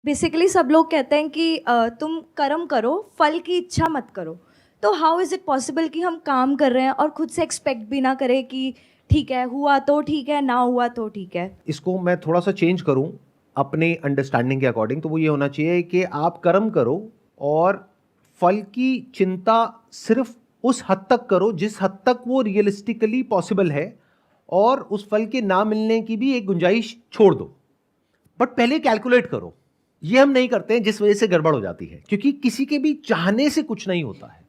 Basically सब लोग कहते हैं कि तुम कर्म करो, फल की इच्छा मत करो। तो हाउ इज़ इट पॉसिबल कि हम काम कर रहे हैं और खुद से एक्सपेक्ट भी ना करें कि ठीक है, हुआ तो ठीक है, ना हुआ तो ठीक है। इसको मैं थोड़ा सा चेंज करूं अपने अंडरस्टैंडिंग के अकॉर्डिंग, तो वो ये होना चाहिए कि आप कर्म करो और फल की चिंता सिर्फ उस हद तक करो जिस हद तक वो रियलिस्टिकली पॉसिबल है, और उस फल के ना मिलने की भी एक गुंजाइश छोड़ दो। बट पहले कैलकुलेट करो। ये हम नहीं करते हैं, जिस वजह से गड़बड़ हो जाती है, क्योंकि किसी के भी चाहने से कुछ नहीं होता है।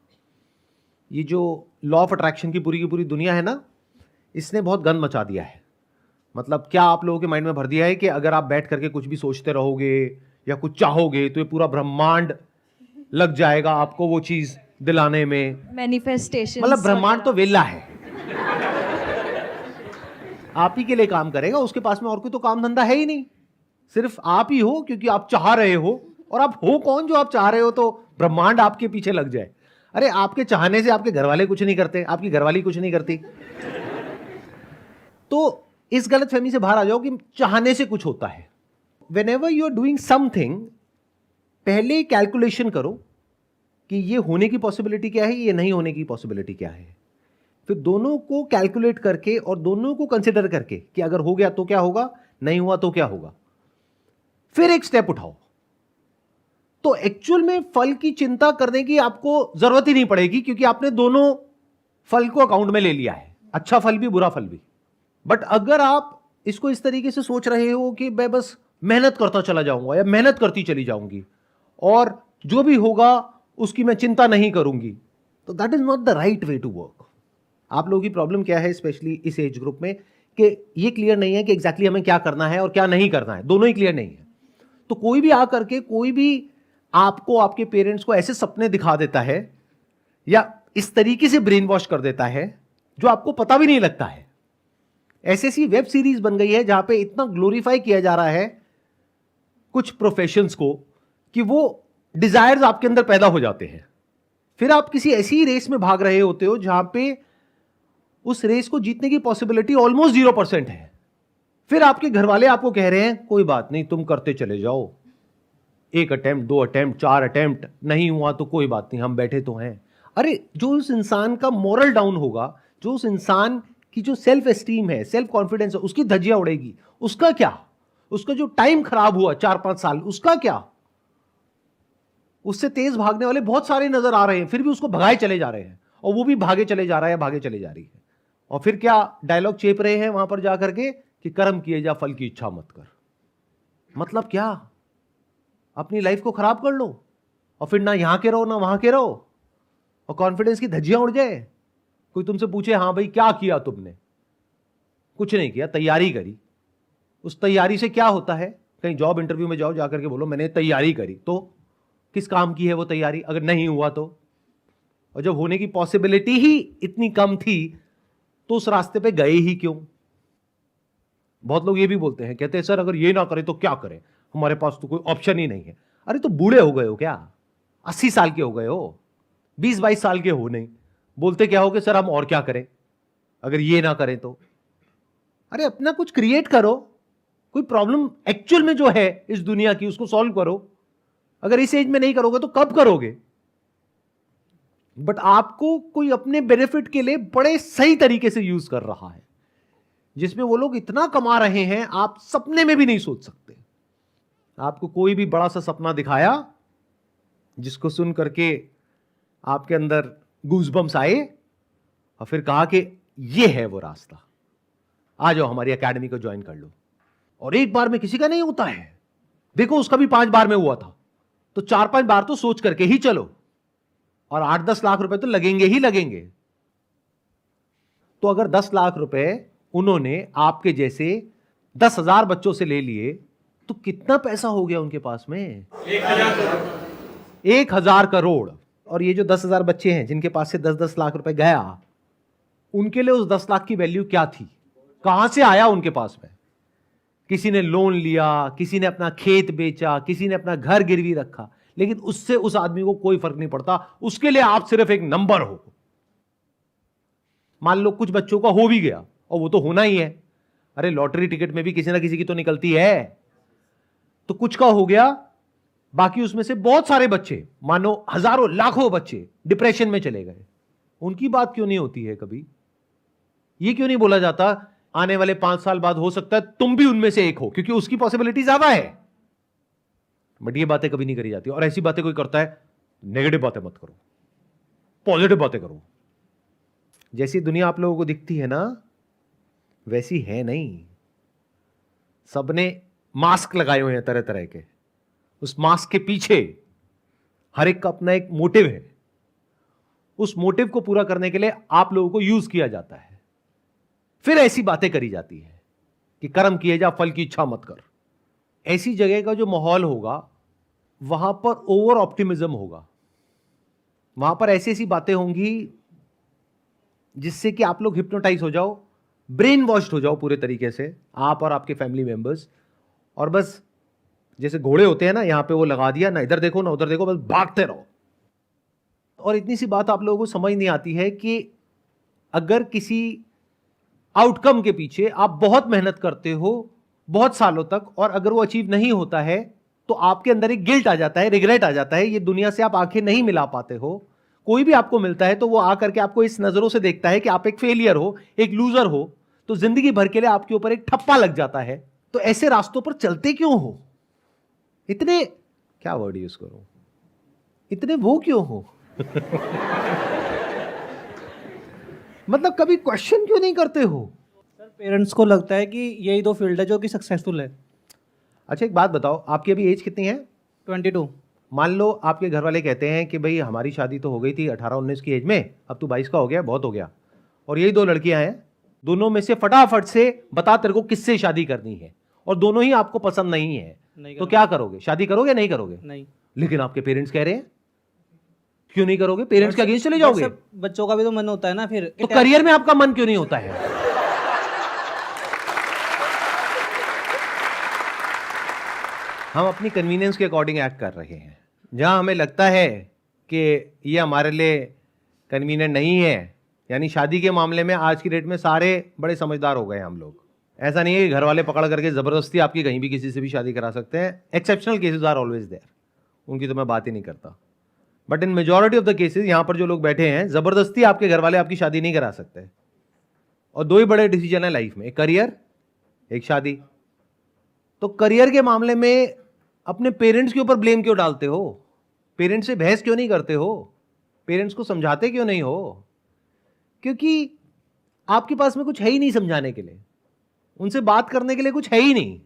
ये जो लॉ ऑफ अट्रैक्शन की पूरी दुनिया है ना, इसने बहुत गंद मचा दिया है। मतलब क्या आप लोगों के माइंड में भर दिया है कि अगर आप बैठ करके कुछ भी सोचते रहोगे या कुछ चाहोगे तो ये पूरा ब्रह्मांड लग जाएगा आपको वो चीज दिलाने में। मैनिफेस्टेशन मतलब ब्रह्मांड तो वेला है, आप ही के लिए काम करेगा, उसके पास में और कोई तो काम धंधा है ही नहीं, सिर्फ आप ही हो, क्योंकि आप चाह रहे हो। और आप हो कौन जो आप चाह रहे हो तो ब्रह्मांड आपके पीछे लग जाए? अरे आपके चाहने से आपके घर वाले कुछ नहीं करते, आपकी घरवाली कुछ नहीं करती। तो इस गलत फहमी से बाहर आ जाओ कि चाहने से कुछ होता है। Whenever you are doing something, पहले कैलकुलेशन करो कि ये होने की पॉसिबिलिटी क्या है, ये नहीं होने की पॉसिबिलिटी क्या है। फिर दोनों को कैलकुलेट करके और दोनों को कंसिडर करके कि अगर हो गया तो क्या होगा, नहीं हुआ तो क्या होगा, फिर एक स्टेप उठाओ। तो एक्चुअल में फल की चिंता करने की आपको जरूरत ही नहीं पड़ेगी, क्योंकि आपने दोनों फल को अकाउंट में ले लिया है, अच्छा फल भी बुरा फल भी। बट अगर आप इसको इस तरीके से सोच रहे हो कि मैं बस मेहनत करता चला जाऊंगा या मेहनत करती चली जाऊंगी और जो भी होगा उसकी मैं चिंता नहीं करूंगी, तो that is not the right way to work. आप लोगों की प्रॉब्लम क्या है, स्पेशली इस एज ग्रुप में, कि ये क्लियर नहीं है कि एग्जैक्टली हमें क्या करना है और क्या नहीं करना है, दोनों ही क्लियर नहीं है। तो कोई भी आकर के कोई भी आपको, आपके पेरेंट्स को ऐसे सपने दिखा देता है या इस तरीके से ब्रेन वॉश कर देता है जो आपको पता भी नहीं लगता है। ऐसी वेब सीरीज बन गई है जहां पे इतना ग्लोरीफाई किया जा रहा है कुछ प्रोफेशंस को कि वो डिजायर्स आपके अंदर पैदा हो जाते हैं। फिर आप किसी ऐसी रेस में भाग रहे होते हो जहां पे उस रेस को जीतने की पॉसिबिलिटी ऑलमोस्ट 0% है। फिर आपके घर वाले आपको कह रहे हैं कोई बात नहीं, तुम करते चले जाओ, 1 अटेम्प्ट, 2 अटेम्प्ट, 4 अटेम्प्ट, नहीं हुआ तो कोई बात नहीं, हम बैठे तो हैं। अरे जो उस इंसान का मोरल डाउन होगा, जो उस इंसान की जो सेल्फ एस्टीम है, सेल्फ कॉन्फिडेंस है, उसकी धज्जियां उड़ेगी, उसका क्या? उसका जो टाइम खराब हुआ 4-5 साल, उसका क्या? उससे तेज भागने वाले बहुत सारे नजर आ रहे हैं, फिर भी उसको भगाए चले जा रहे हैं, और वो भी भागे चले जा रहा है, भागे चले जा रही है। और फिर क्या डायलॉग चेप रहे हैं वहां पर जाकर के कि कर्म किए जा, फल की इच्छा मत कर। मतलब क्या? अपनी लाइफ को खराब कर लो और फिर ना यहां के रहो ना वहां के रहो, और कॉन्फिडेंस की धज्जियां उड़ जाए। कोई तुमसे पूछे हाँ भाई क्या किया तुमने, कुछ नहीं किया, तैयारी करी। उस तैयारी से क्या होता है? कहीं जॉब इंटरव्यू में जाओ, जाकर के बोलो मैंने तैयारी करी, तो किस काम की है वो तैयारी? अगर नहीं हुआ तो? और जब होने की पॉसिबिलिटी ही इतनी कम थी तो उस रास्ते पे गए ही क्यों? बहुत लोग ये भी बोलते हैं, कहते हैं सर अगर ये ना करें तो क्या करें, हमारे पास तो कोई ऑप्शन ही नहीं है। अरे तो बूढ़े हो गए हो क्या? 80 साल के हो गए हो, 20-22 साल के हो नहीं, बोलते क्या हो कि सर हम और क्या करें अगर ये ना करें तो? अरे अपना कुछ क्रिएट करो, कोई प्रॉब्लम एक्चुअल में जो है इस दुनिया की उसको सॉल्व करो। अगर इस एज में नहीं करोगे तो कब करोगे? बट आपको कोई अपने बेनिफिट के लिए बड़े सही तरीके से यूज कर रहा है, जिसमें वो लोग इतना कमा रहे हैं आप सपने में भी नहीं सोच सकते। आपको कोई भी बड़ा सा सपना दिखाया जिसको सुन करके आपके अंदर गूज़बम्स आए, और फिर कहा कि ये है वो रास्ता, आ जाओ हमारी एकेडमी को ज्वाइन कर लो। और एक बार में किसी का नहीं होता है, देखो उसका भी 5 बार में हुआ था, तो 4-5 बार तो सोच करके ही चलो, और 8-10 लाख रुपए तो लगेंगे ही लगेंगे। तो अगर 10 लाख रुपए उन्होंने आपके जैसे 10,000 बच्चों से ले लिए तो कितना पैसा हो गया उनके पास में? 1,000 करोड़। और ये जो 10,000 बच्चे हैं जिनके पास से 10-10 लाख रुपए गया, उनके लिए उस 10 लाख की वैल्यू क्या थी? कहां से आया उनके पास में? किसी ने लोन लिया, किसी ने अपना खेत बेचा, किसी ने अपना घर गिरवी रखा, लेकिन उससे उस आदमी को कोई फर्क नहीं पड़ता। उसके लिए आप सिर्फ एक नंबर हो। मान लो कुछ बच्चों का हो भी गया, और वो तो होना ही है, अरे लॉटरी टिकट में भी किसी ना किसी की तो निकलती है, तो कुछ का हो गया बाकी उसमें से बहुत सारे बच्चे, मानो हजारों लाखों बच्चे डिप्रेशन में चले गए। उनकी बात क्यों नहीं होती है कभी? ये क्यों नहीं बोला जाता आने वाले 5 साल बाद हो सकता है तुम भी उनमें से एक हो, क्योंकि उसकी पॉसिबिलिटी ज्यादा है। बट ये बातें कभी नहीं करी जाती, और ऐसी बातें कोई करता है, नेगेटिव बातें मत करो, पॉजिटिव बातें करो। जैसी दुनिया आप लोगों को दिखती है ना, वैसी है नहीं। सबने मास्क लगाए हुए हैं तरह तरह के। उस मास्क के पीछे हर एक का अपना एक मोटिव है। उस मोटिव को पूरा करने के लिए आप लोगों को यूज किया जाता है। फिर ऐसी बातें करी जाती है कि कर्म किए जा, फल की इच्छा मत कर। ऐसी जगह का जो माहौल होगा, वहां पर ओवर ऑप्टिमिज्म होगा। वहां पर ऐसी ऐसी बातें होंगी जिससे कि आप लोग हिप्नोटाइज हो जाओ, ब्रेन वॉश्ड हो जाओ पूरे तरीके से, आप और आपके फैमिली मेंबर्स। और बस जैसे घोड़े होते हैं ना, यहां पे वो लगा दिया, ना इधर देखो ना उधर देखो, बस भागते रहो। और इतनी सी बात आप लोगों को समझ नहीं आती है कि अगर किसी आउटकम के पीछे आप बहुत मेहनत करते हो बहुत सालों तक, और अगर वो अचीव नहीं होता है, तो आपके अंदर एक गिल्ट आ जाता है, रिग्रेट आ जाता है। ये दुनिया से आप आंखें नहीं मिला पाते हो। कोई भी आपको मिलता है तो वो आकर के आपको इस नजरों से देखता है कि आप एक फेलियर हो, एक लूजर हो, तो जिंदगी भर के लिए आपके ऊपर एक ठप्पा लग जाता है। तो ऐसे रास्तों पर चलते क्यों हो? इतने, क्या वर्ड यूज करूं, इतने वो क्यों हो? मतलब कभी क्वेश्चन क्यों नहीं करते हो? सर पेरेंट्स को लगता है कि यही दो फील्ड है जो कि सक्सेसफुल है। अच्छा एक बात बताओ, आपकी अभी एज कितनी है? 22। मान लो आपके घर वाले कहते हैं कि भाई हमारी शादी तो हो गई थी 18-19 की एज में, अब तू 22 का हो गया, बहुत हो गया, और यही 2 लड़कियां हैं, दोनों में से फटाफट से बता तेरे को किससे शादी करनी है, और दोनों ही आपको पसंद नहीं है, तो क्या करोगे? शादी करोगे नहीं करोगे? नहीं। लेकिन आपके पेरेंट्स कह रहे हैं, क्यों नहीं करोगे? पेरेंट्स के अगेंस्ट चले जाओगे? बच्चों का भी तो मन होता है ना फिर। तो करियर में आपका मन क्यों नहीं होता है? हम अपनी कन्वीनियंस के अकॉर्डिंग एक्ट कर रहे हैं। जहां हमें लगता है कि ये हमारे लिए कन्वीनियंट नहीं है, यानी शादी के मामले में आज की डेट में सारे बड़े समझदार हो गए हम लोग। ऐसा नहीं है कि घर वाले पकड़ करके जबरदस्ती आपकी कहीं भी किसी से भी शादी करा सकते हैं। Exceptional cases are always there, उनकी तो मैं बात ही नहीं करता। But in majority of the cases यहां पर जो लोग बैठे हैं, जबरदस्ती आपके घर वाले आपकी शादी नहीं करा सकते। और 2 ही बड़े डिसीजन है लाइफ में, एक करियर, एक शादी। तो करियर के मामले में अपने पेरेंट्स के ऊपर ब्लेम क्यों डालते हो? पेरेंट्स से बहस क्यों नहीं करते हो? पेरेंट्स को समझाते क्यों नहीं हो? क्योंकि आपके पास में कुछ है ही नहीं समझाने के लिए, उनसे बात करने के लिए कुछ है ही नहीं।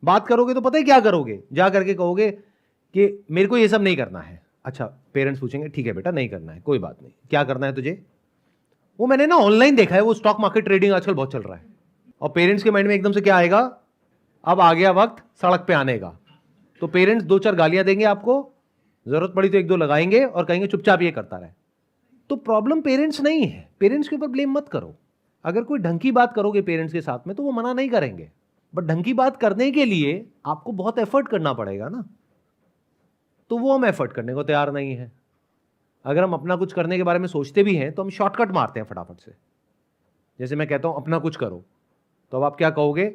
बात करोगे तो पता है क्या करोगे? जा करके कहोगे कि मेरे को ये सब नहीं करना है। अच्छा, पेरेंट्स पूछेंगे ठीक है बेटा नहीं करना है, कोई बात नहीं, क्या करना है तुझे? वो मैंने ना ऑनलाइन देखा है, वो स्टॉक मार्केट ट्रेडिंग आजकल बहुत चल रहा है। और पेरेंट्स के माइंड में एकदम से क्या आएगा? अब आ गया वक्त सड़क पे आने का। तो पेरेंट्स 2-4 गालियां देंगे आपको, जरूरत पड़ी तो 1-2 लगाएंगे और कहेंगे चुपचाप ये करता रहे। तो प्रॉब्लम पेरेंट्स नहीं है, पेरेंट्स के ऊपर ब्लेम मत करो। अगर कोई ढंग की बात करोगे पेरेंट्स के साथ में तो वो मना नहीं करेंगे, बट ढंग की बात करने के लिए आपको बहुत एफर्ट करना पड़ेगा ना, तो वो हम एफर्ट करने को तैयार नहीं है। अगर हम अपना कुछ करने के बारे में सोचते भी हैं तो हम शॉर्टकट मारते हैं फटाफट से। जैसे मैं कहता हूं अपना कुछ करो, तो अब आप क्या कहोगे?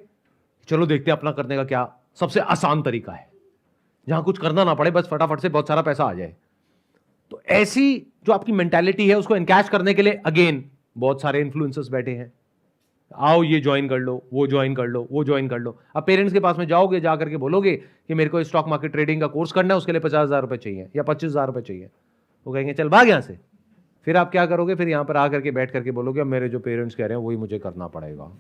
चलो देखते हैं अपना करने का क्या सबसे आसान तरीका है, जहां कुछ करना ना पड़े, बस फटाफट से बहुत सारा पैसा आ जाए। तो ऐसी जो आपकी मेंटालिटी है उसको एनकैश करने के लिए अगेन बहुत सारे इन्फ्लुएंसर्स बैठे हैं। आओ ये ज्वाइन कर लो, वो ज्वाइन कर लो, वो ज्वाइन कर लो। अब पेरेंट्स के पास में जाओगे, जा करके बोलोगे कि मेरे को स्टॉक मार्केट ट्रेडिंग का कोर्स करना है, उसके लिए 50,000 रुपये चाहिए या 25,000 रुपये चाहिए। वो कहेंगे चल भाग यहाँ से। फिर आप क्या करोगे? फिर यहाँ पर आकर के बैठ करके बोलोगे अब मेरे जो पेरेंट्स कह रहे हैं वही मुझे करना पड़ेगा,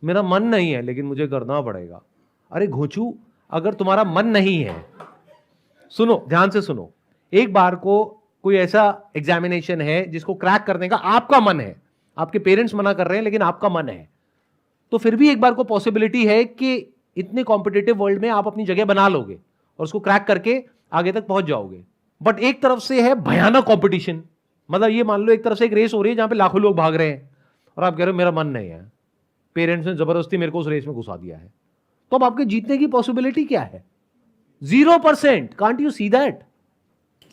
मेरा मन नहीं है लेकिन मुझे करना पड़ेगा। अरे घोचू, अगर तुम्हारा मन नहीं है, सुनो ध्यान से सुनो, एक बार को कोई ऐसा एग्जामिनेशन है जिसको क्रैक करने का आपका मन है, आपके पेरेंट्स मना कर रहे हैं लेकिन आपका मन है, तो फिर भी एक बार को पॉसिबिलिटी है कि इतने कॉम्पिटिटिव वर्ल्ड में आप अपनी जगह बना लोगे और उसको क्रैक करके आगे तक पहुंच जाओगे। बट एक तरफ से है भयानक कंपटीशन, मतलब ये मान लो एक तरफ से एक रेस हो रही है जहां पे लाखों लोग भाग रहे हैं और आप कह रहे हो मेरा मन नहीं है, पेरेंट्स ने जबरदस्ती मेरे को उस रेस में घुसा दिया है, तो अब आपके जीतने की पॉसिबिलिटी क्या है? 0%। Can't you see that?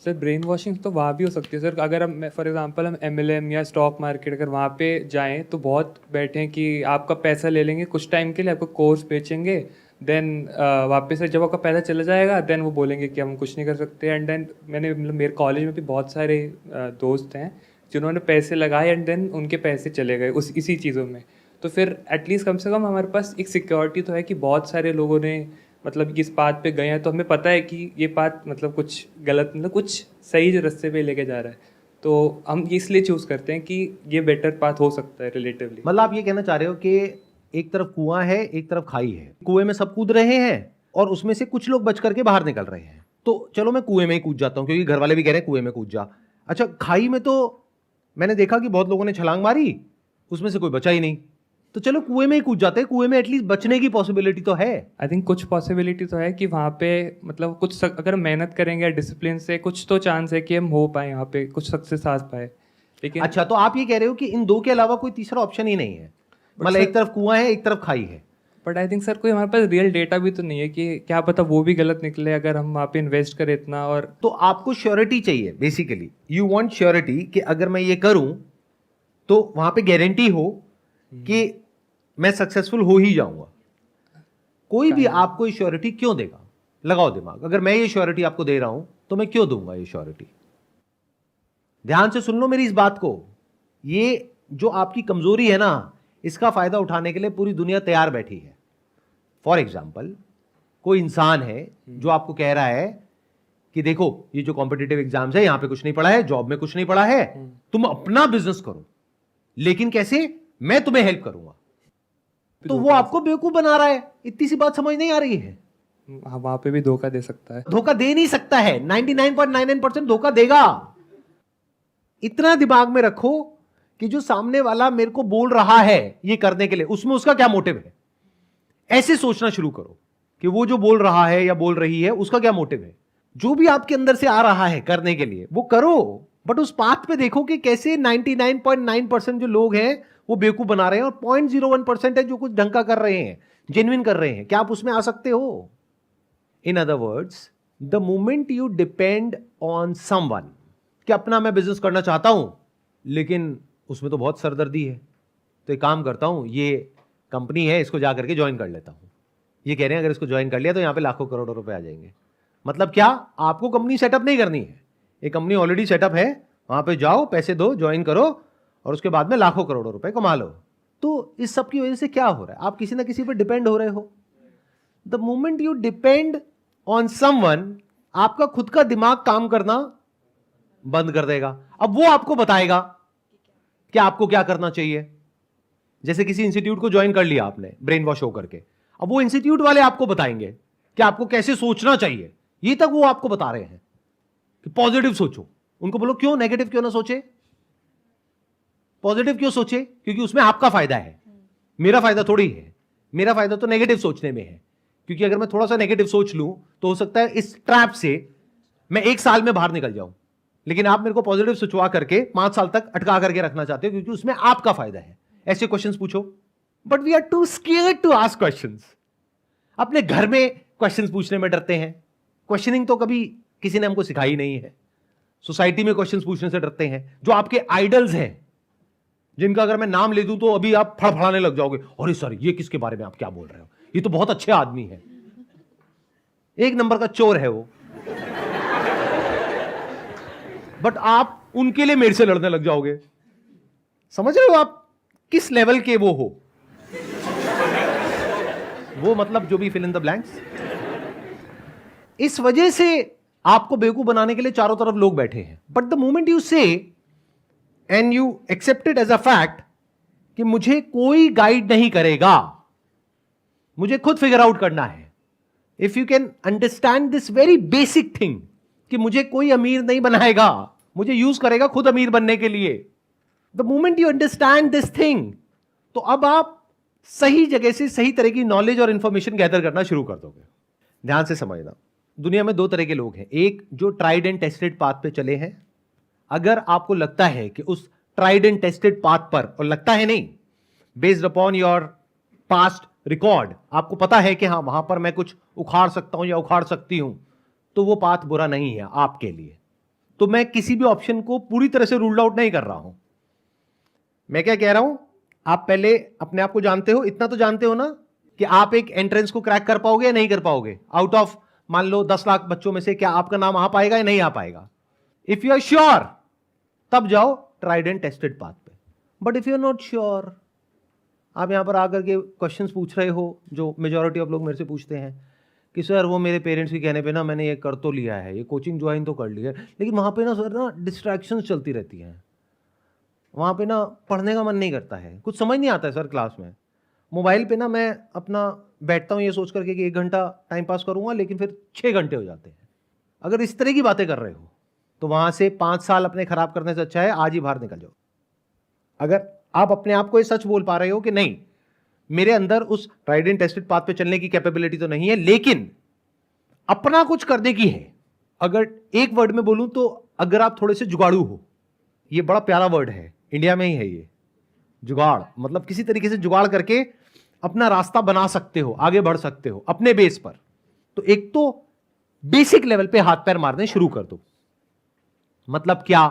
Sir brain washing तो वहाँ भी हो सकती है सर। अगर हम फॉर एग्जांपल हम MLM या स्टॉक मार्केट अगर वहाँ पे जाएं तो बहुत बैठे हैं कि आपका पैसा ले लेंगे कुछ टाइम के लिए, आपको कोर्स बेचेंगे, देन वापस से जब आपका पैसा चला जाएगा देन वो बोलेंगे कि हम कुछ नहीं कर सकते। एंड देन मैंने मतलब मेरे कॉलेज में भी बहुत सारे दोस्त हैं जिन्होंने पैसे लगाए एंड देन उनके पैसे चले गए उस इसी चीज़ों में। तो फिर एटलीस्ट कम से कम हमारे पास एक सिक्योरिटी तो है कि बहुत सारे लोगों ने मतलब इस पाथ पे गए हैं, तो हमें पता है कि ये पाथ मतलब कुछ गलत मतलब कुछ सही रास्ते पे लेके जा रहा है। तो हम इसलिए चूज़ करते हैं कि ये बेटर पाथ हो सकता है रिलेटिवली। मतलब आप ये कहना चाह रहे हो कि एक तरफ कुआं है, एक तरफ खाई है, कुएं में सब कूद रहे हैं और उसमें से कुछ लोग बच करके बाहर निकल रहे हैं। तो चलो मैं कुएं में ही कूद जाता हूं क्योंकि घर वाले भी कह रहे हैं कुएं में कूद जा। अच्छा, खाई में तो मैंने देखा कि बहुत लोगों ने छलांग मारी, उसमें से कोई बचा ही नहीं। तो चलो कुएं में ही कूद जाते हैं, कुएं में एटलीस्ट बचने की पॉसिबिलिटी तो है। आई थिंक कुछ पॉसिबिलिटी तो है कि वहाँ पे मतलब कुछ अगर मेहनत करेंगे डिसिप्लिन से कुछ तो चांस है कि हम हो पाए यहाँ पे कुछ सक्सेस आ पाए। लेकिन अच्छा, तो आप ये कह रहे हो कि इन दो के अलावा कोई तीसरा ऑप्शन ही नहीं है, मतलब एक तरफ कुआं है, एक तरफ खाई है। बट आई थिंक सर कोई हमारे पास रियल डेटा भी तो नहीं है कि क्या पता वो भी गलत निकले अगर हम वहाँ पे इन्वेस्ट करें इतना। और तो आपको श्योरिटी चाहिए, बेसिकली यू वांट श्योरिटी कि अगर मैं ये करूं तो वहां पे गारंटी हो कि मैं सक्सेसफुल हो ही जाऊंगा। कोई भी आपको ये श्योरिटी क्यों देगा? लगाओ दिमाग, अगर मैं ये श्योरिटी आपको दे रहा हूं तो मैं क्यों दूंगा ये श्योरिटी? ध्यान से सुन लो मेरी इस बात को। ये जो आपकी कमजोरी है ना, इसका फायदा उठाने के लिए पूरी दुनिया तैयार बैठी है। फॉर एग्जाम्पल, कोई इंसान है जो आपको कह रहा है कि देखो ये जो कॉम्पिटिटिव एग्जाम्स है, यहां पे कुछ नहीं पढ़ा है, जॉब में कुछ नहीं पढ़ा है, तुम अपना बिजनेस करो, लेकिन कैसे? मैं तुम्हें हेल्प करूंगा। तो वो आपको बेवकूफ बना रहा है। इतनी सी बात समझ नहीं आ रही है? वहाँ पे भी धोखा दे सकता है। धोखा दे नहीं सकता है, 99.99% धोखा देगा। इतना दिमाग में रखो कि जो सामने वाला मेरे को बोल रहा है ये करने के लिए, उसमें उसका क्या मोटिव है। ऐसे सोचना शुरू करो कि वो जो बोल रहा है या बोल रही है उसका क्या मोटिव है। जो भी आपके अंदर से आ रहा है करने के लिए वो करो, बट उस पाथ पे देखो कि कैसे 99.9% जो लोग हैं वो बेवकूफ बना रहे हैं और 0.01% है जो कुछ ढंग का कर रहे हैं, जेन्युइन कर रहे हैं। क्या आप उसमें आ सकते हो? In other words, the moment you depend on someone कि अपना मैं बिजनेस करना चाहता हूं लेकिन उसमें तो बहुत सरदर्दी है, तो एक काम करता हूं, ये कंपनी है इसको जा करके ज्वाइन कर लेता हूं। ये कह रहे हैं अगर इसको ज्वाइन कर लिया तो यहां पे लाखों करोड़ों रुपए आ जाएंगे। मतलब क्या? आपको कंपनी सेटअप नहीं करनी है, एक कंपनी ऑलरेडी सेटअप है, वहां पे जाओ, पैसे दो, ज्वाइन करो और उसके बाद में लाखों करोड़ों रुपए कमा लो। तो इस सब की वजह से क्या हो रहा है? आप किसी ना किसी पर डिपेंड हो रहे हो। The moment you depend on someone, आपका खुद का दिमाग काम करना बंद कर देगा। अब वो आपको बताएगा कि आपको क्या करना चाहिए। जैसे किसी इंस्टीट्यूट को ज्वाइन कर लिया आपने ब्रेन वॉश होकर के, अब वो इंस्टीट्यूट वाले आपको बताएंगे कि आपको कैसे सोचना चाहिए। ये तक वो आपको बता रहे हैं कि पॉजिटिव सोचो। उनको बोलो क्यों नेगेटिव क्यों ना सोचे, पॉजिटिव क्यों सोचे? क्योंकि उसमें आपका फायदा है, मेरा फायदा थोड़ी है। मेरा फायदा तो नेगेटिव सोचने में है, क्योंकि अगर मैं थोड़ा सा नेगेटिव सोच लूं तो हो सकता है इस ट्रैप से मैं 1 साल में बाहर निकल जाऊं। लेकिन आप मेरे को पॉजिटिव सोचवा करके 5 साल तक अटका करके रखना चाहते हो क्योंकि उसमें आपका फायदा है। ऐसे क्वेश्चंस पूछो, but we are too scared to ask questions. अपने घर में क्वेश्चंस पूछने में डरते हैं। क्वेश्चनिंग तो कभी किसी ने हमको सिखाई नहीं है। सोसाइटी में क्वेश्चंस पूछने से डरते हैं। जो आपके आइडल्स हैं, जिनका अगर मैं नाम ले दूं तो अभी आप फड़फड़ाने लग जाओगे, अरे सर ये किसके बारे में आप क्या बोल रहे हो, ये तो बहुत अच्छे आदमी है, 1 नंबर का चोर है वो। बट आप उनके लिए मेरे से लड़ने लग जाओगे। समझ रहे हो आप किस लेवल के वो हो? वो मतलब जो भी फिल इन द ब्लैंक्स। इस वजह से आपको बेवकूफ बनाने के लिए चारों तरफ लोग बैठे हैं। But the moment you say and you accept it as a fact कि मुझे कोई गाइड नहीं करेगा, मुझे खुद फिगर आउट करना है। If you can understand this very basic thing कि मुझे कोई अमीर नहीं बनाएगा, मुझे यूज करेगा खुद अमीर बनने के लिए। The moment you understand this thing, तो अब आप सही जगह से सही तरह की नॉलेज और इंफॉर्मेशन गैदर करना शुरू कर दोगे। ध्यान से समझना, दुनिया में 2 तरह के लोग हैं। एक जो ट्राइड एंड टेस्टेड पाथ पे चले हैं। अगर आपको लगता है कि उस ट्राइड एंड टेस्टेड पाथ पर, और लगता है नहीं, based upon your past record, आपको पता है कि हाँ वहां पर मैं कुछ उखाड़ सकता हूं या उखाड़ सकती हूं, तो वो पाथ बुरा नहीं है आपके लिए। तो मैं किसी भी ऑप्शन को पूरी तरह से रूल्ड आउट नहीं कर रहा हूं। मैं क्या कह रहा हूं, आप पहले अपने आप को जानते हो, इतना तो जानते हो ना कि आप एक एंट्रेंस को क्रैक कर पाओगे या नहीं कर पाओगे? आउट ऑफ मान लो 10 लाख बच्चों में से क्या आपका नाम आ पाएगा या नहीं आ पाएगा? इफ यू आर श्योर तब जाओ ट्राइड एंड टेस्टेड पाथ पे। But if you are not sure, आप यहां पर आकर के क्वेश्चंस पूछ रहे हो जो मेजॉरिटी ऑफ लोग मेरे से पूछते हैं कि सर वो मेरे पेरेंट्स के कहने पे ना मैंने ये कर तो लिया है, ये कोचिंग ज्वाइन तो कर ली है, लेकिन वहाँ पे ना सर ना डिस्ट्रैक्शंस चलती रहती हैं, वहाँ पे ना पढ़ने का मन नहीं करता है, कुछ समझ नहीं आता है सर क्लास में, मोबाइल पे ना मैं अपना बैठता हूँ ये सोच करके कि 1 घंटा टाइम पास करूँगा लेकिन फिर 6 घंटे हो जाते हैं। अगर इस तरह की बातें कर रहे हो तो वहाँ से 5 साल अपने खराब करने से अच्छा है आज ही बाहर निकल जाओ। अगर आप अपने आप को ये सच बोल पा रहे हो कि नहीं मेरे अंदर उस ट्राइड एंड टेस्टेड पाथ पे चलने की कैपेबिलिटी तो नहीं है लेकिन अपना कुछ करने की है, अगर एक वर्ड में बोलूं तो अगर आप थोड़े से जुगाड़ू हो, ये बड़ा प्यारा वर्ड है, इंडिया में ही है ये जुगाड़, मतलब किसी तरीके से जुगाड़ करके अपना रास्ता बना सकते हो, आगे बढ़ सकते हो अपने बेस पर, तो एक तो बेसिक लेवल पे हाथ पैर मारने शुरू कर दो। मतलब क्या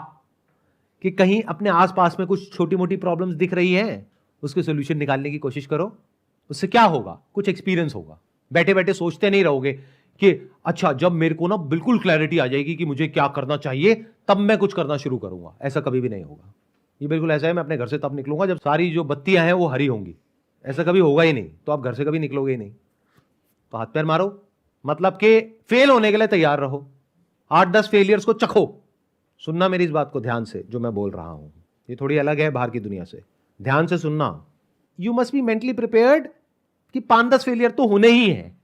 कि कहीं अपने आसपास में कुछ छोटी मोटी प्रॉब्लम्स दिख रही हैं, उसके सोल्यूशन निकालने की कोशिश करो। उससे क्या होगा, कुछ एक्सपीरियंस होगा। बैठे बैठे सोचते नहीं रहोगे कि अच्छा जब मेरे को ना बिल्कुल क्लैरिटी आ जाएगी कि मुझे क्या करना चाहिए तब मैं कुछ करना शुरू करूंगा, ऐसा कभी भी नहीं होगा। ये बिल्कुल ऐसा है, मैं अपने घर से तब निकलूंगा जब सारी जो बत्तियां हैं वो हरी होंगी, ऐसा कभी होगा ही नहीं, तो आप घर से कभी निकलोगे ही नहीं। तो हाथ पैर मारो, मतलब कि फेल होने के लिए तैयार रहो, 8-10 फेलियर्स को चखो। सुनना मेरी इस बात को ध्यान से, जो मैं बोल रहा हूं ये थोड़ी अलग है बाहर की दुनिया से, ध्यान से सुनना। You must be mentally prepared कि 5-10 फेलियर तो होने ही है,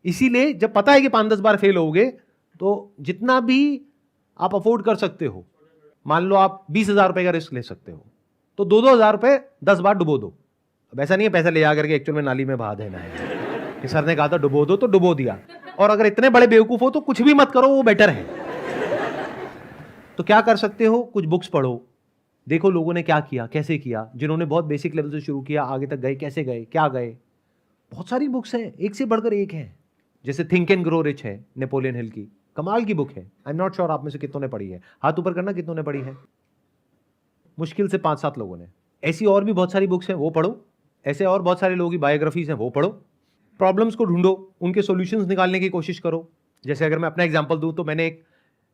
इसीलिए जब पता है कि 5-10 बार फेल होगे तो जितना भी आप अफोर्ड कर सकते हो, मान लो आप 20,000 रुपए का रिस्क ले सकते हो तो 2-2 हज़ार रुपए 10 बार डुबो दो। अब ऐसा नहीं है पैसा ले जाकर के एक्चुअल में नाली में बहा देना है कि सर ने कहा था डुबो दो तो डुबो दिया, और अगर इतने बड़े बेवकूफ हो तो कुछ भी मत करो, वो बेटर है। तो क्या कर सकते हो, कुछ बुक्स पढ़ो, देखो लोगों ने क्या किया, कैसे किया, जिन्होंने बहुत बेसिक लेवल से शुरू किया आगे तक गए, कैसे गए, क्या गए। बहुत सारी बुक्स हैं, एक से बढ़कर एक हैं। जैसे थिंक एंड ग्रो रिच है नेपोलियन हिल की, कमाल की बुक है। आई एम नॉट श्योर आप में से कितनों ने पढ़ी है, हाथ ऊपर करना कितनों ने पढ़ी है। मुश्किल से 5-7 लोगों ने। ऐसी और भी बहुत सारी बुक्स हैं, वो पढ़ो। ऐसे और बहुत सारे लोगों की बायोग्राफीज हैं, वो पढ़ो। प्रॉब्लम्स को ढूंढो, उनके सॉल्यूशंस निकालने की कोशिश करो। जैसे अगर मैं अपना एग्जांपल दूं तो मैंने एक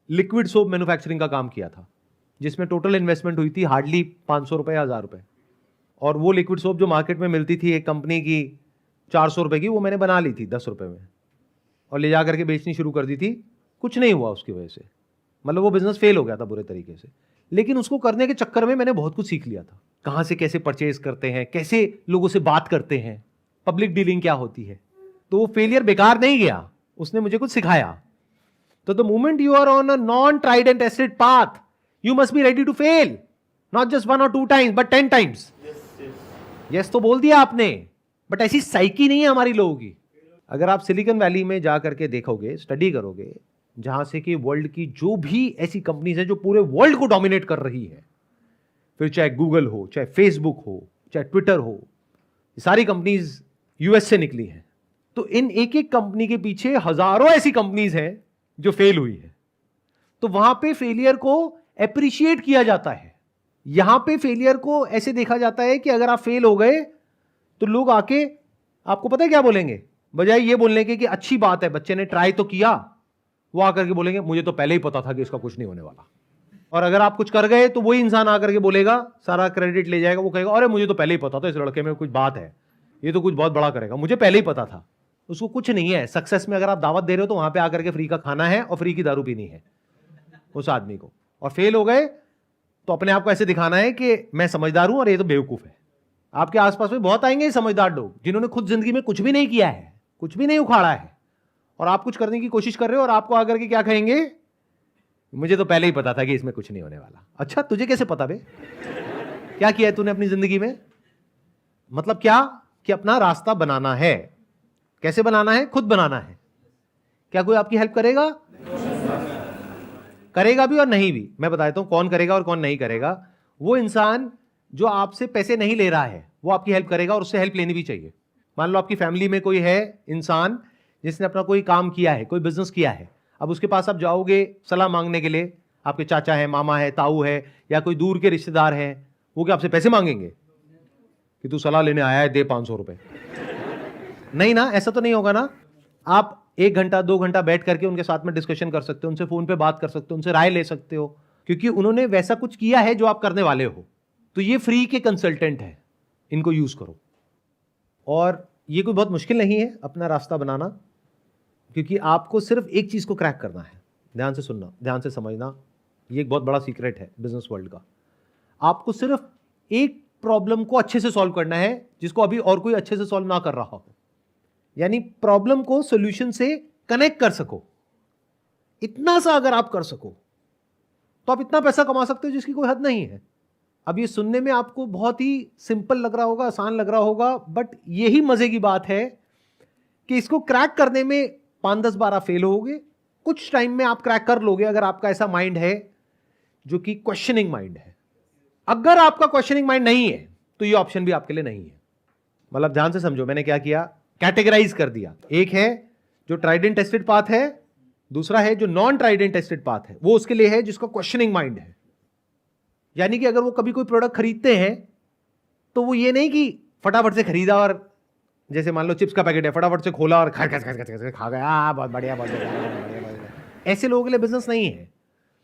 लिक्विड सोप मैन्युफैक्चरिंग का काम किया था, जिसमें टोटल इन्वेस्टमेंट हुई थी हार्डली 500 रुपये या 1000 रुपये, और वो लिक्विड सोप जो मार्केट में मिलती थी एक कंपनी की 400 रुपये की, वो मैंने बना ली थी 10 रुपये में और ले जा करके बेचनी शुरू कर दी थी। कुछ नहीं हुआ उसकी वजह से, मतलब वो बिजनेस फेल हो गया था बुरे तरीके से, लेकिन उसको करने के चक्कर में मैंने बहुत कुछ सीख लिया था। कहाँ से कैसे परचेज करते हैं, कैसे लोगों से बात करते हैं, पब्लिक डीलिंग क्या होती है। तो वो फेलियर बेकार नहीं गया, उसने मुझे कुछ सिखाया। तो the moment you are on a non tried and tested path, you must be ready to fail, not just 1 or 2 times but 10 times. Yes तो बोल दिया आपने, बट ऐसी साइकी नहीं है हमारी लोगों की। अगर आप सिलिकॉन वैली में जा करके देखोगे, स्टडी करोगे, जहां से कि वर्ल्ड की जो भी ऐसी कंपनीज हैं जो पूरे वर्ल्ड को डोमिनेट कर रही है, फिर चाहे गूगल हो, चाहे फेसबुक हो, चाहे ट्विटर हो, सारी कंपनीज यूएस से निकली हैं। तो इन एक एक कंपनी के पीछे हजारों ऐसी कंपनीज हैं जो फेल हुई है। तो वहां पे फेलियर को एप्रिशिएट किया जाता है। यहां पे फेलियर को ऐसे देखा जाता है कि अगर आप फेल हो गए तो लोग आके आपको पता है क्या बोलेंगे, बजाय ये बोलने के कि अच्छी बात है बच्चे ने ट्राई तो किया, वो आकर के बोलेंगे मुझे तो पहले ही पता था कि इसका कुछ नहीं होने वाला। और अगर आप कुछ कर गए तो वही इंसान आकर के बोलेगा, सारा क्रेडिट ले जाएगा, वो कहेगा अरे मुझे तो पहले ही पता था इस लड़के में कुछ बात है, ये तो कुछ बहुत बड़ा करेगा, मुझे पहले ही पता था। उसको कुछ नहीं है। सक्सेस में अगर आप दावत दे रहे हो तो वहां पे आकर के फ्री का खाना है और फ्री की दारू पीनी है उस आदमी को। और फेल हो गए तो अपने आप को ऐसे दिखाना है कि मैं समझदार हूं और ये तो बेवकूफ है। आपके आसपास में बहुत आएंगे समझदार लोग जिन्होंने खुद जिंदगी में कुछ भी नहीं किया है, कुछ भी नहीं उखाड़ा है, और आप कुछ करने की कोशिश कर रहे हो और आपको आकर के क्या कहेंगे, मुझे तो पहले ही पता था कि इसमें कुछ नहीं होने वाला। अच्छा तुझे कैसे पता बे, क्या किया है तूने अपनी जिंदगी में? मतलब क्या कि अपना रास्ता बनाना है। कैसे बनाना है? खुद बनाना है। क्या कोई आपकी हेल्प करेगा? करेगा भी और नहीं भी। मैं बता देता हूं कौन करेगा और कौन नहीं करेगा। वो इंसान जो आपसे पैसे नहीं ले रहा है वो आपकी हेल्प करेगा और उससे हेल्प लेनी भी चाहिए। मान लो आपकी फैमिली में कोई है इंसान जिसने अपना कोई काम किया है, कोई बिजनेस किया है, अब उसके पास आप जाओगे सलाह मांगने के लिए, आपके चाचा है, मामा है, ताऊ है, या कोई दूर के रिश्तेदार हैं, वो क्या आपसे पैसे मांगेंगे कि तू सलाह लेने आया है, दे 500 रुपए? नहीं ना, ऐसा तो नहीं होगा ना। आप 1 घंटा 2 घंटा बैठ करके उनके साथ में डिस्कशन कर सकते हो, उनसे फोन पे बात कर सकते हो, उनसे राय ले सकते हो, क्योंकि उन्होंने वैसा कुछ किया है जो आप करने वाले हो। तो ये फ्री के कंसल्टेंट है, इनको यूज करो। और ये कोई बहुत मुश्किल नहीं है अपना रास्ता बनाना, क्योंकि आपको सिर्फ एक चीज को क्रैक करना है। ध्यान से सुनना, ध्यान से समझना, ये एक बहुत बड़ा सीक्रेट है बिजनेस वर्ल्ड का। आपको सिर्फ एक प्रॉब्लम को अच्छे से सॉल्व करना है जिसको अभी और कोई अच्छे से सॉल्व ना कर रहा हो, यानी प्रॉब्लम को सॉल्यूशन से कनेक्ट कर सको। इतना सा अगर आप कर सको तो आप इतना पैसा कमा सकते हो जिसकी कोई हद नहीं है। अब ये सुनने में आपको बहुत ही सिंपल लग रहा होगा, आसान लग रहा होगा, बट यही मजे की बात है कि इसको क्रैक करने में 5-10 बार फेल होगे, कुछ टाइम में आप क्रैक कर लोगे अगर आपका ऐसा माइंड है जो कि क्वेश्चनिंग माइंड है। अगर आपका क्वेश्चनिंग माइंड नहीं है तो ये ऑप्शन भी आपके लिए नहीं है। मतलब ध्यान से समझो, मैंने क्या किया, कैटेगराइज कर दिया। एक है जो ट्राइड एंड टेस्टेड पाथ है, दूसरा है जो non tried and tested path है, वो उसके लिए है जिसका क्वेश्चनिंग माइंड है। यानी कि अगर वो कभी कोई प्रोडक्ट खरीदते हैं तो वो ये नहीं कि फटाफट से खरीदा और जैसे मान लो चिप्स का पैकेट है, फटाफट से खोला और खा गया, बहुत बढ़िया, बहुत बढ़िया। ऐसे लोगों के लिए बिजनेस नहीं है,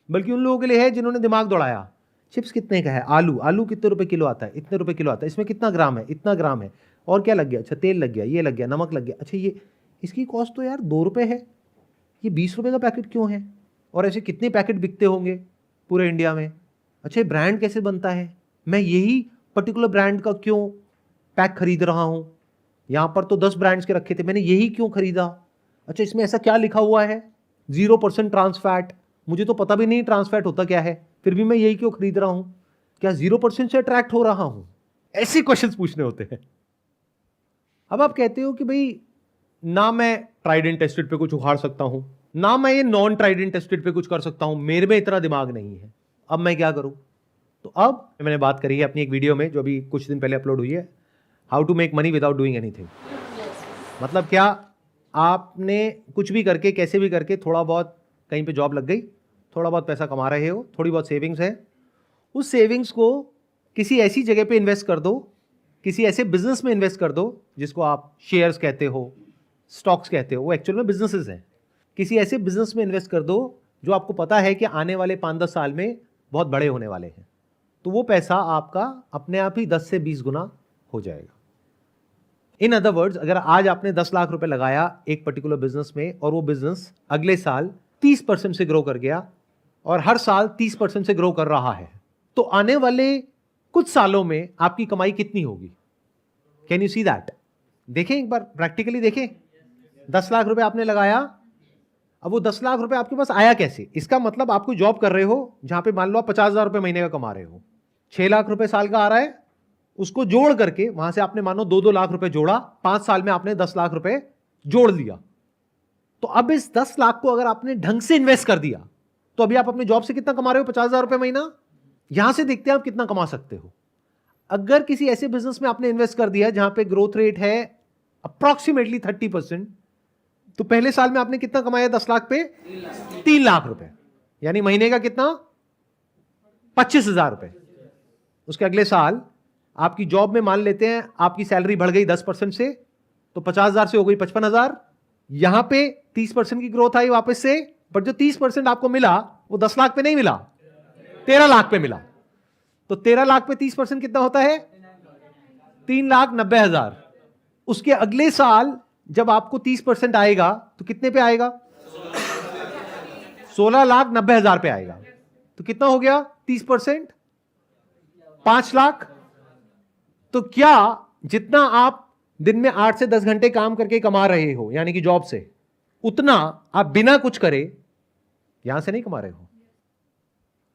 बल्कि उन लोगों के लिए है जिन्होंने दिमाग दौड़ाया। चिप्स कितने का है, आलू कितने रुपए किलो आता है, इतने रुपए किलो आता है, इसमें कितना ग्राम है, इतना ग्राम है, और क्या लग गया, अच्छा तेल लग गया, ये लग गया, नमक लग गया, अच्छा ये इसकी कॉस्ट तो यार 2 रुपए है, ये 20 रुपए का पैकेट क्यों है, और ऐसे कितने पैकेट बिकते होंगे पूरे इंडिया में, अच्छा ये ब्रांड कैसे बनता है, मैं यही पर्टिकुलर ब्रांड का क्यों पैक खरीद रहा हूं, यहां पर तो 10 ब्रांड्स के रखे थे, मैंने यही क्यों खरीदा, अच्छा इसमें ऐसा क्या लिखा हुआ है 0% ट्रांस फैट, मुझे तो पता भी नहीं ट्रांस फैट होता क्या है, फिर भी मैं यही क्यों खरीद रहा हूं, क्या 0% से अट्रैक्ट हो रहा हूं। ऐसे क्वेश्चंस पूछने होते हैं। अब आप कहते हो कि भाई ना मैं ट्राइड एंड टेस्टेड पे कुछ उखाड़ सकता हूं, ना मैं ये नॉन ट्राइड एंड टेस्टेड पे कुछ कर सकता हूं, मेरे में इतना दिमाग नहीं है, अब मैं क्या करूं। तो अब मैंने बात करी है अपनी एक वीडियो में जो अभी कुछ दिन पहले अपलोड हुई है, how to make money without doing anything. मतलब क्या, आपने कुछ भी करके, कैसे भी करके, थोड़ा बहुत कहीं पे जॉब लग गई, थोड़ा बहुत पैसा कमा रहे हो, थोड़ी बहुत सेविंग्स है, उस सेविंग्स को किसी ऐसी जगह पे इन्वेस्ट कर दो, किसी ऐसे बिजनेस में इन्वेस्ट कर दो जिसको आप शेयर्स कहते हो, स्टॉक्स कहते हो, वो एक्चुअल में बिजनेसेस हैं। किसी ऐसे बिजनेस में इन्वेस्ट कर दो जो आपको पता है कि आने वाले 5-10 साल में बहुत बड़े होने वाले हैं, तो वो पैसा आपका अपने आप ही 10 से 20 गुना हो जाएगा। इन अदर वर्ड्स, अगर आज आपने 10 लाख रुपए लगाया एक पर्टिकुलर बिजनेस में और वो बिजनेस अगले साल 30% से ग्रो कर गया और हर साल 30% से ग्रो कर रहा है, तो आने वाले कुछ सालों में आपकी कमाई कितनी होगी। Can you see that. देखें एक बार, प्रैक्टिकली देखें। 10 लाख रुपए आपने लगाया, अब वो 10 लाख रुपए आपके पास आया कैसे। इसका मतलब आप कोई जॉब कर रहे हो जहां पे मान लो आप 50,000 रुपए महीने का कमा रहे हो, 6 लाख रुपए साल का आ रहा है, उसको जोड़ करके वहां से आपने मानो 2-2 लाख रुपए जोड़ा, 5 साल में आपने 10 लाख रुपए जोड़ लिया। तो अब इस 10 लाख को अगर आपने ढंग से इन्वेस्ट कर दिया तो अभी आप अपने जॉब से कितना कमा रहे हो, 50,000 रुपए महीना। यहां से देखते हैं आप कितना कमा सकते हो। अगर किसी ऐसे बिजनेस में आपने इन्वेस्ट कर दिया जहां पे ग्रोथ रेट है अप्रॉक्सीमेटली 30%, तो पहले साल में आपने कितना कमाया 10 लाख पे, 3 लाख रुपए, यानी महीने का कितना, 25,000 रुपए। उसके अगले साल आपकी जॉब में मान लेते हैं आपकी सैलरी बढ़ गई 10% से, तो 50,000 से हो गई 55,000। यहां पे 30% की ग्रोथ आई वापस से, बट जो 30% आपको मिला वो 10 लाख पे नहीं मिला, 13 लाख पे मिला। तो 13 लाख पे 30% कितना होता है, 3,90,000। उसके अगले साल जब आपको 30% आएगा तो कितने पे आएगा, 16,90,000 पे आएगा। तो कितना हो गया 30%, 5 लाख। तो क्या जितना आप दिन में 8 से 10 घंटे काम करके कमा रहे हो, यानी कि जॉब से, उतना आप बिना कुछ करे यहां से नहीं कमा रहे हो।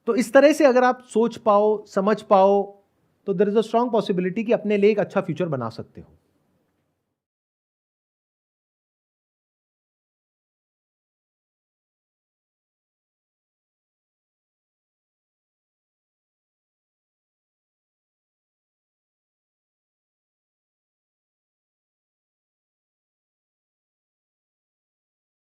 तो इस तरह से अगर आप सोच पाओ, समझ पाओ, तो there is a strong possibility कि अपने लिए एक अच्छा फ्यूचर बना सकते हो।